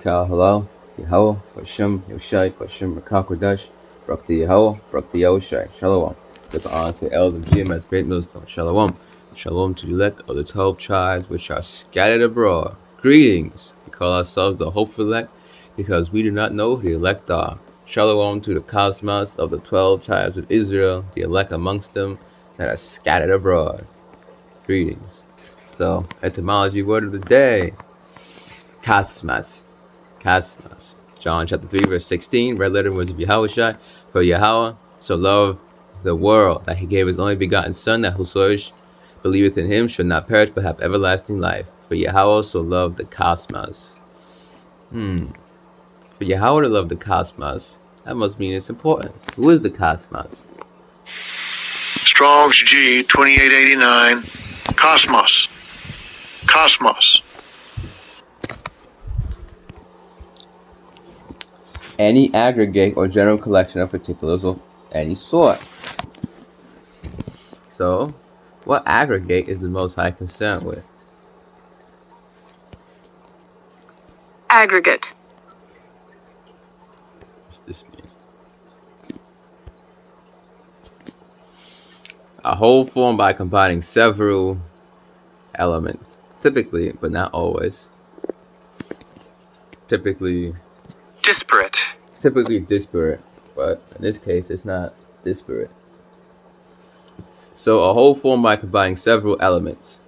Kal Halal, Yahweh, Hashem, Yoshai, Hashem, Rakal Kodesh, Barak the Yahweh, Barak the Yoshai, Shalom. Give honor to the elders of GMS Great Millstone, Shalom. Shalom to the elect of the 12 tribes which are scattered abroad. Greetings. We call ourselves the hopeful elect because we do not know who the elect are. Shalom to the cosmos of the 12 tribes of Israel, the elect amongst them that are scattered abroad. Greetings. So, etymology word of the day. Cosmos. Cosmos. John chapter 3 verse 16. Red letter words of Yahweh. For Yahweh so loved the world that he gave his only begotten Son, that whosoever believeth in him should not perish but have everlasting life. For Yahweh so loved the cosmos. For Yahweh to love the cosmos, that must mean it's important. Who is the cosmos? Strong's G 2889. Cosmos. Cosmos. Any aggregate or general collection of particulars of any sort. So, what aggregate is the Most High concerned with? Aggregate. What's this mean? A whole formed by combining several elements. Typically, but not always. Typically disparate, but in this case it's not disparate. So a whole formed by combining several elements.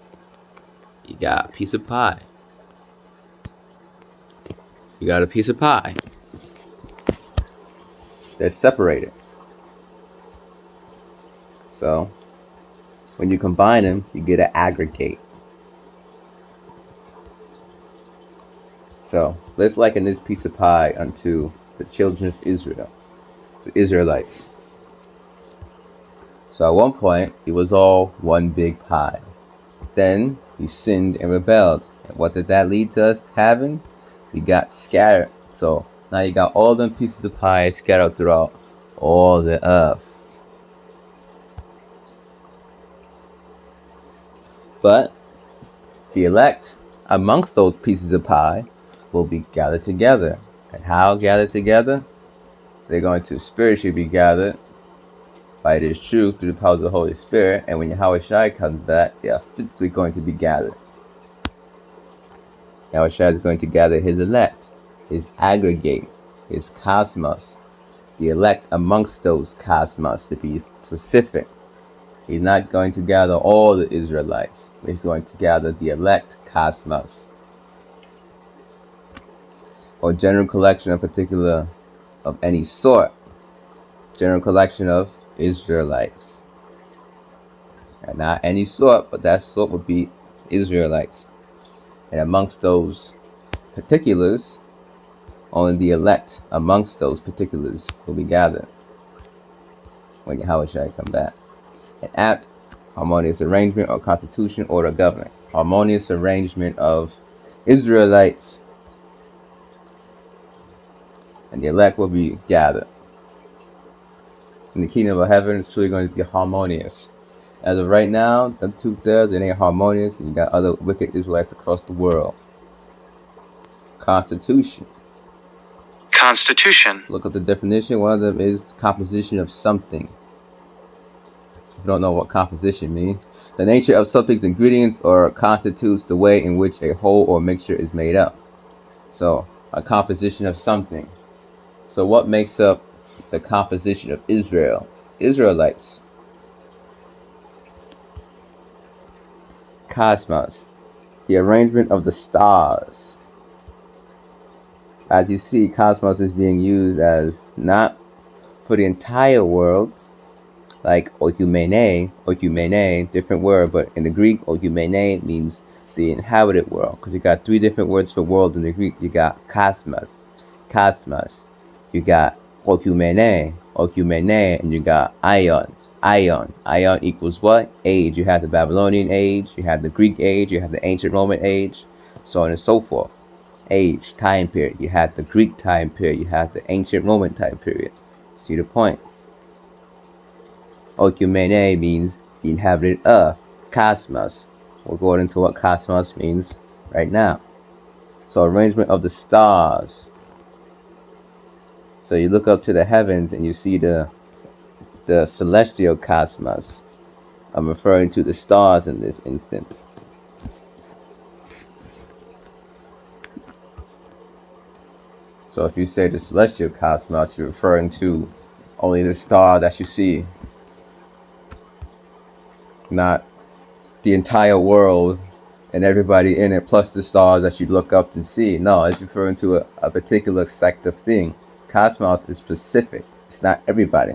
You got a piece of pie. You got a piece of pie. They're separated. So when you combine them, you get an aggregate. So let's liken this piece of pie unto the children of Israel, the Israelites. So at one point, it was all one big pie. Then we sinned and rebelled. And what did that lead to us having? We got scattered. So now you got all them pieces of pie scattered throughout all the earth. But the elect amongst those pieces of pie will be gathered together. And how gathered together? They're going to spiritually be gathered by this truth through the power of the Holy Spirit. And when Yahweh Shai comes back, they are physically going to be gathered. Yahweh Shai is going to gather his elect, his aggregate, his cosmos, the elect amongst those cosmos, to be specific. He's not going to gather all the Israelites. He's going to gather the elect cosmos, or general collection of particular of any sort. General collection of Israelites. And not any sort, but that sort would be Israelites. And amongst those particulars, only the elect amongst those particulars will be gathered when Yahweh shall come back. An apt, harmonious arrangement or constitution, order, government. Harmonious arrangement of Israelites, and the elect will be gathered. In the kingdom of heaven, it's truly going to be harmonious. As of right now, the 2/3, it ain't harmonious, and you got other wicked Israelites across the world. Constitution. Look at the definition. One of them is the composition of something. If you don't know what composition means, the nature of something's ingredients or constitutes the way in which a whole or mixture is made up. So, a composition of something. So what makes up the composition of Israel? Israelites. Cosmos. The arrangement of the stars. As you see, cosmos is being used as not for the entire world, like oikumene, different word, but in the Greek, oikumene means the inhabited world, because you got 3 different words for world in the Greek. You got cosmos. You got oikumene, and you got ion. Ion equals what? Age. You have the Babylonian age, you have the Greek age, you have the ancient Roman age, so on and so forth. Age, time period. You have the Greek time period, you have the ancient Roman time period. See the point? Oikumene means the inhabited earth. Cosmos. We'll go into what cosmos means right now. So arrangement of the stars. So you look up to the heavens and you see the celestial cosmos. I'm referring to the stars in this instance. So if you say the celestial cosmos, you're referring to only the star that you see, not the entire world and everybody in it, plus the stars that you look up and see. No, it's referring to a particular sect of thing. Cosmos is specific. It's not everybody.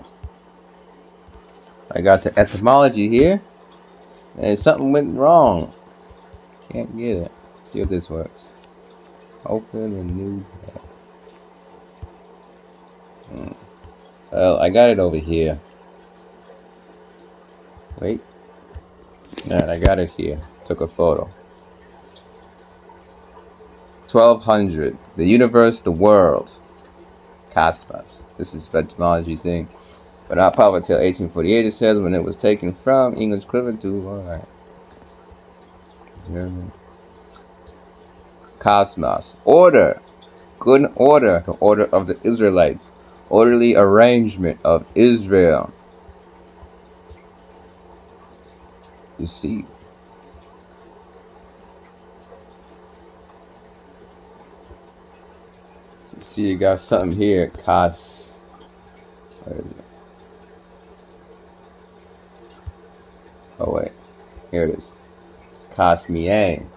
I got the etymology here, and something went wrong. Can't get it. See if this works. Open a new tab. Well, I got it over here. Wait. Alright, I got it here. Took a photo. 1200. The universe, the world. Cosmos. This is the etymology thing. But not probably until 1848, it says, when it was taken from English equivalent to, alright. German. Cosmos. Order. Good order. The order of the Israelites. Orderly arrangement of Israel. You see. You see, you got something here. Where is it? Oh, wait. Here it is. Cosmian.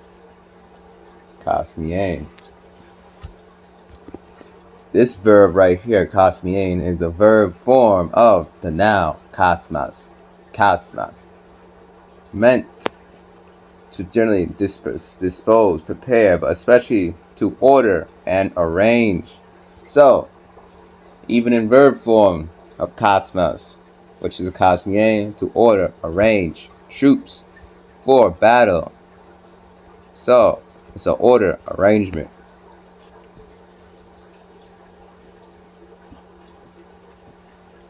Cosmian. This verb right here, cosmian, is the verb form of the noun cosmos. Cosmos. Meant to generally dispose, prepare, but especially to order and arrange. So, even in verb form of cosmos, which is cosmian, to order, arrange, troops for battle. So, it's an order, arrangement.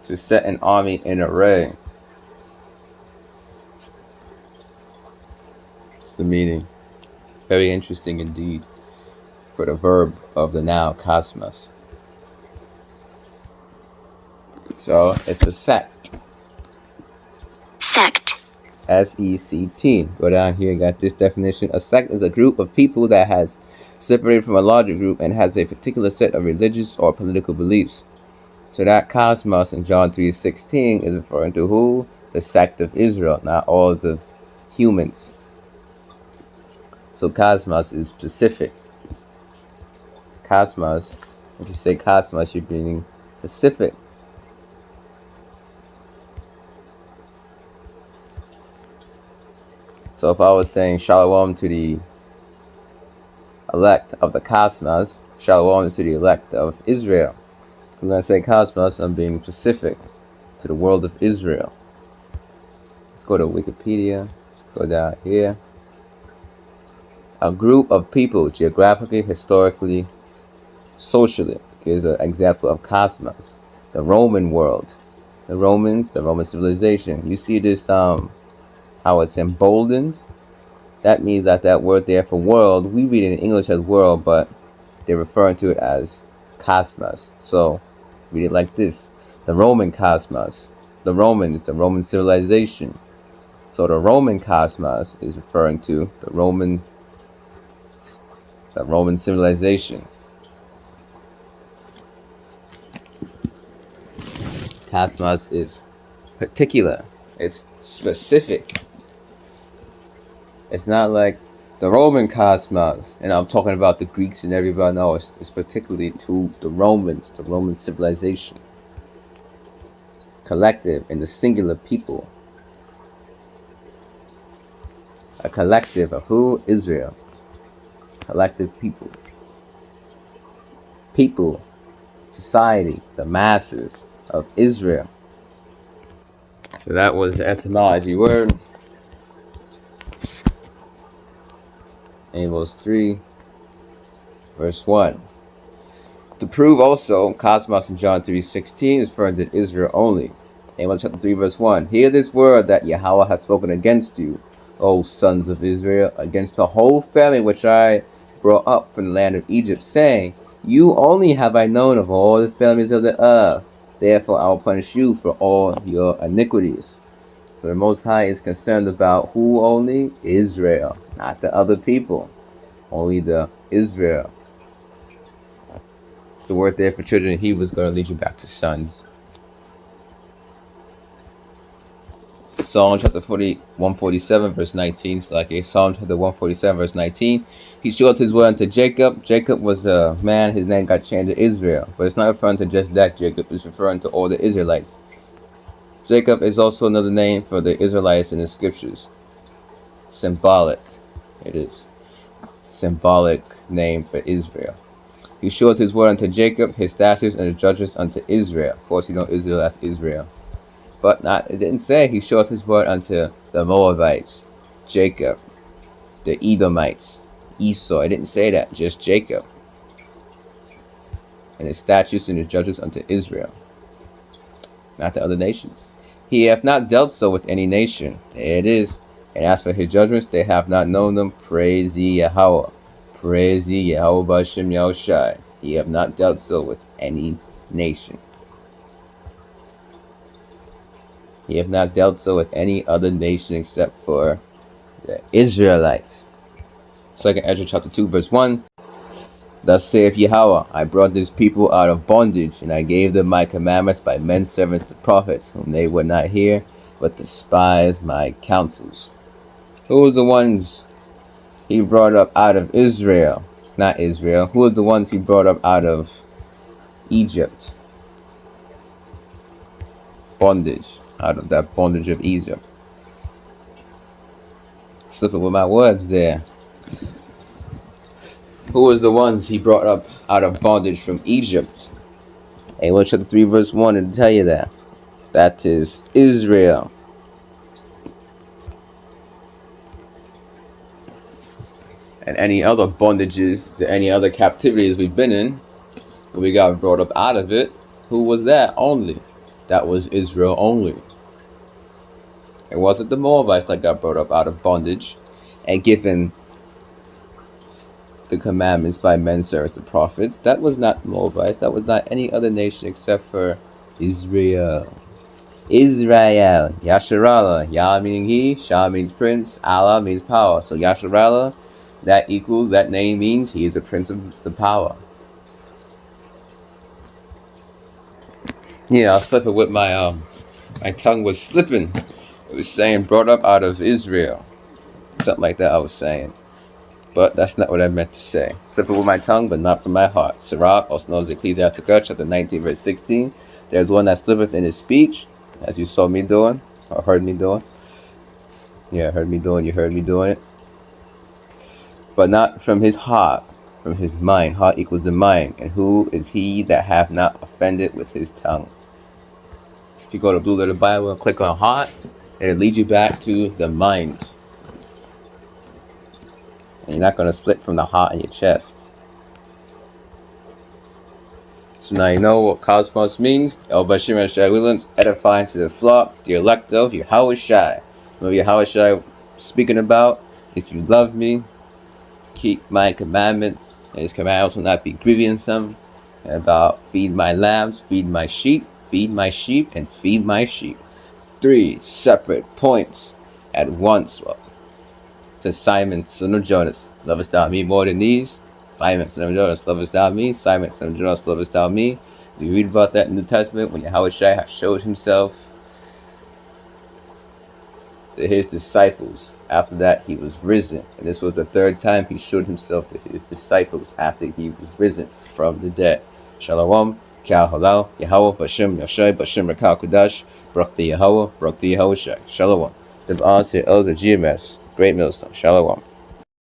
To set an army in array. It's the meaning. Very interesting indeed for the verb of the noun cosmos. So it's a sect. Sect. S-E-C-T. Go down here and got this definition. A sect is a group of people that has separated from a larger group and has a particular set of religious or political beliefs. So that cosmos in John 3:16 is referring to who? The sect of Israel, not all the humans. So cosmos is specific. Cosmos, if you say cosmos, you're being specific. So if I was saying shalom to the elect of the cosmos, shalom to the elect of Israel. When I say cosmos, I'm being specific to the world of Israel. Let's go to Wikipedia. Go down here. A group of people, geographically, historically, socially. Here's an example of cosmos. The Roman world. The Romans, the Roman civilization. You see this, how it's emboldened? That means that word there for world, we read it in English as world, but they're referring to it as cosmos. So, read it like this. The Roman cosmos. The Romans, the Roman civilization. So the Roman cosmos is referring to the Roman civilization. Cosmos is particular. It's specific. It's not like the Roman cosmos, and I'm talking about the Greeks and everybody. No, it's particularly to the Romans, the Roman civilization. Collective and the singular people. A collective of who? Israel. Collective people. People, society, the masses of Israel. So that was the etymology word. Amos 3, verse 1. To prove also, cosmos in John 3:16 is referring to Israel only. Amos chapter 3, verse 1. Hear this word that Yahweh has spoken against you, O sons of Israel, against the whole family which I brought up from the land of Egypt, saying, You only have I known of all the families of the earth. Therefore I will punish you for all your iniquities. So the Most High is concerned about who only? Israel, not the other people. Only the Israel. The word there for children in Hebrew is going to lead you back to sons. Psalm chapter 147 verse 19. So like Psalm chapter 147 verse 19. He showed his word unto Jacob. Jacob was a man, his name got changed to Israel. But it's not referring to just that Jacob, it's referring to all the Israelites. Jacob is also another name for the Israelites in the scriptures. Symbolic. It is. Symbolic name for Israel. He showed his word unto Jacob, his statutes and his judgments unto Israel. Of course, you know Israel, that's Israel. But it didn't say he showed his word unto the Moabites, Jacob, the Edomites, Esau. It didn't say that, just Jacob. And his statutes and his judgments unto Israel, not the other nations. He hath not dealt so with any nation. There it is. And as for his judgments, they have not known them. Praise ye Yahweh. Praise ye Yahweh B'Shem Yahushai. He have not dealt so with any nation. He have not dealt so with any other nation except for the Israelites. 2 Ezra chapter 2 verse 1. Thus saith Yahweh, I brought this people out of bondage, and I gave them my commandments by men servants the prophets, whom they would not hear, but despised my counsels. Who was the ones he brought up out of Israel? Not Israel. Who are the ones he brought up out of Egypt? Bondage. Out of that bondage of Egypt. Slipping with my words there. Who was the ones he brought up out of bondage from Egypt? Amos chapter 3 verse 1 to tell you that. That is Israel. And any other bondages, any other captivities we've been in, we got brought up out of it. Who was that only? That was Israel only. It wasn't the Moabites that got brought up out of bondage and given the commandments by men servants the prophets. That was not Moabites. That was not any other nation except for Israel. Israel. Yasharallah. Yah meaning he. Shah means prince. Allah means power. So Yasharallah, that name means he is the prince of the power. Yeah, I was slipping with my tongue was slipping. It was saying brought up out of Israel. Something like that I was saying. But that's not what I meant to say. Slipping with my tongue, but not from my heart. Sirach, also known as Ecclesiasticus, chapter 19, verse 16. There's one that slippeth in his speech, as you saw me doing, or heard me doing. Yeah, heard me doing, you heard me doing it. But not from his heart, from his mind. Heart equals the mind. And who is he that hath not offended with his tongue? If you go to Blue Letter Bible and click on heart, it'll lead you back to the mind. And you're not going to slip from the heart in your chest. So now you know what cosmos means. El Bashir and Shai Williams, edifying to the flock, the elect of Yahweh Shai. What Yahweh Shai speaking about? If you love me, keep my commandments, and his commandments will not be grievous. And about feed my lambs, feed my sheep, and feed my sheep. 3 separate points at once. To Simon, son of Jonas, lovest thou me more than these? Simon, son of Jonas, lovest thou me? Simon, son of Jonas, lovest thou me? We read about that in the Testament when Yahweh Shai has showed himself to his disciples. After that, he was risen. And this was the 3rd time he showed himself to his disciples after he was risen from the dead. Shalom, Kal Halal, Yahweh, B'Shem Yashai, B'Shem Rakal Kudash, Baruch the Yahweh, Baruch the Yahweh Shai. Shalom. Give honor to the elders of GMS. Great millstone. Shalom.